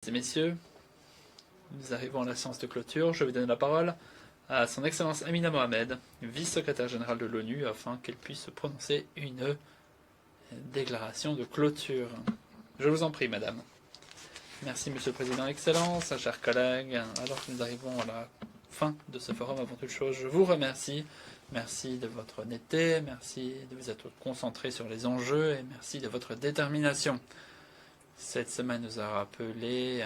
et messieurs, nous arrivons à la séance de clôture. Je vais donner la parole à son Excellence Amina Mohamed, vice-secrétaire générale de l'ONU, afin qu'elle puisse prononcer une déclaration de clôture. Je vous en prie, madame. Merci, monsieur le président, Excellence, chers collègues. Alors que nous arrivons à la fin de ce forum, avant toute chose, je vous remercie. Merci de votre honnêteté, merci de vous être concentré sur les enjeux et merci de votre détermination. Cette semaine nous a rappelé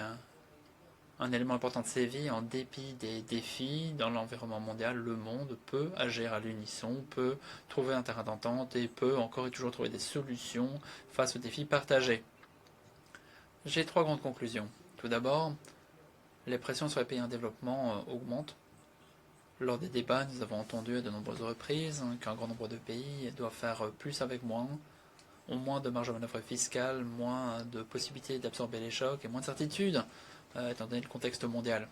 un élément important de Séville. En dépit des défis dans l'environnement mondial, le monde peut agir à l'unisson, peut trouver un terrain d'entente et peut encore et toujours trouver des solutions face aux défis partagés. J'ai trois grandes conclusions. Tout d'abord, les pressions sur les pays en développement augmentent. Lors des débats, nous avons entendu à de nombreuses reprises qu'un grand nombre de pays doivent faire plus avec moins, ont moins de marge de manœuvre fiscale, moins de possibilités d'absorber les chocs et moins de certitudes, étant donné le contexte mondial.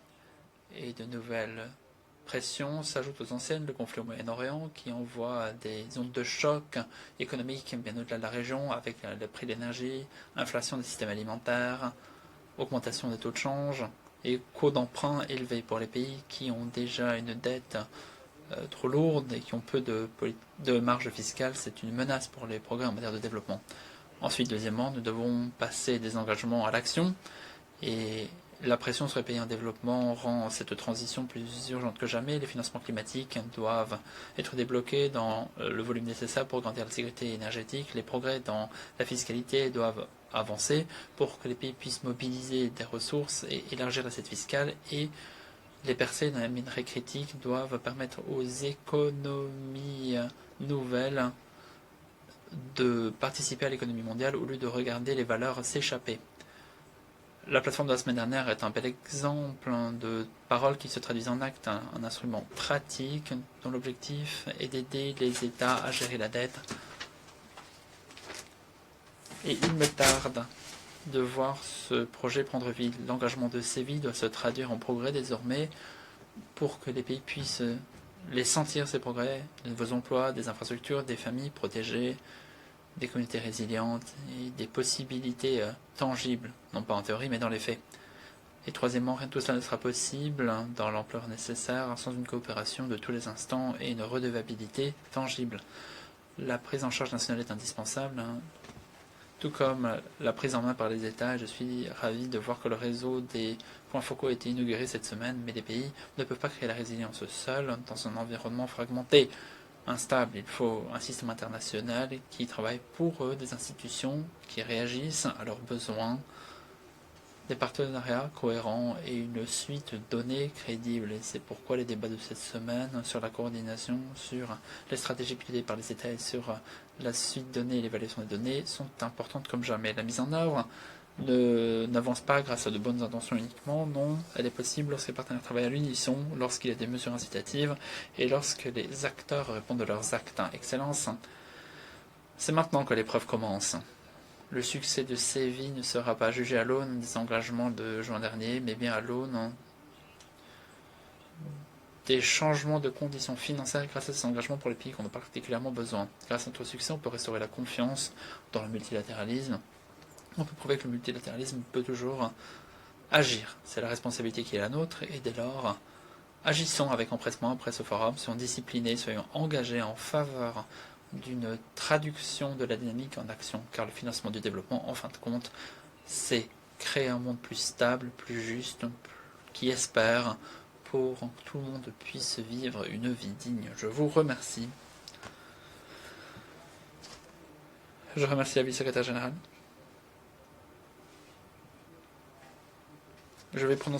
Et de nouvelles pressions s'ajoutent aux anciennes, le conflit au Moyen-Orient, qui envoie des ondes de choc économiques bien au-delà de la région, avec le prix de l'énergie, inflation des systèmes alimentaires, augmentation des taux de change et coûts d'emprunt élevés pour les pays qui ont déjà une dette trop lourde et qui ont peu de marge fiscale. C'est une menace pour les progrès en matière de développement. Ensuite, deuxièmement, nous devons passer des engagements à l'action et la pression sur les pays en développement rend cette transition plus urgente que jamais. Les financements climatiques doivent être débloqués dans le volume nécessaire pour garantir la sécurité énergétique. Les progrès dans la fiscalité doivent avancer pour que les pays puissent mobiliser des ressources et élargir l'assiette fiscale, et les percées dans la minerai critique doivent permettre aux économies nouvelles de participer à l'économie mondiale au lieu de regarder les valeurs s'échapper. La plateforme de la semaine dernière est un bel exemple de paroles qui se traduisent en actes, un instrument pratique dont l'objectif est d'aider les États à gérer la dette. Et il me tarde de voir ce projet prendre vie. L'engagement de Séville doit se traduire en progrès désormais pour que les pays puissent les sentir, ces progrès, de nouveaux emplois, des infrastructures, des familles protégées, des communautés résilientes et des possibilités tangibles, non pas en théorie mais dans les faits. Et troisièmement, rien de tout cela ne sera possible dans l'ampleur nécessaire sans une coopération de tous les instants et une redevabilité tangible. La prise en charge nationale est indispensable, tout comme la prise en main par les États. Je suis ravi de voir que le réseau des points focaux a été inauguré cette semaine, mais les pays ne peuvent pas créer la résilience seuls dans un environnement fragmenté, instable. Il faut un système international qui travaille pour eux, des institutions qui réagissent à leurs besoins, des partenariats cohérents et une suite de données crédibles. Et c'est pourquoi les débats de cette semaine sur la coordination, sur les stratégies pilotées par les États et sur la suite donnée et l'évaluation des données sont importantes comme jamais. La mise en œuvre n'avance pas grâce à de bonnes intentions uniquement, non, elle est possible lorsque les partenaires travaillent à l'unisson, lorsqu'il y a des mesures incitatives et lorsque les acteurs répondent de leurs actes. Excellence, c'est maintenant que l'épreuve commence. Le succès de Séville ne sera pas jugé à l'aune des engagements de juin dernier, mais bien à l'aune des changements de conditions financières grâce à ces engagements pour les pays qui en ont particulièrement besoin. Grâce à notre succès, on peut restaurer la confiance dans le multilatéralisme. On peut prouver que le multilatéralisme peut toujours agir. C'est la responsabilité qui est la nôtre, et dès lors, agissons avec empressement après ce forum, soyons disciplinés, soyons engagés en faveur d'une traduction de la dynamique en action, car le financement du développement, en fin de compte, c'est créer un monde plus stable, plus juste, qui espère pour que tout le monde puisse vivre une vie digne. Je vous remercie. Je remercie la vice-secrétaire générale. Je vais prononcer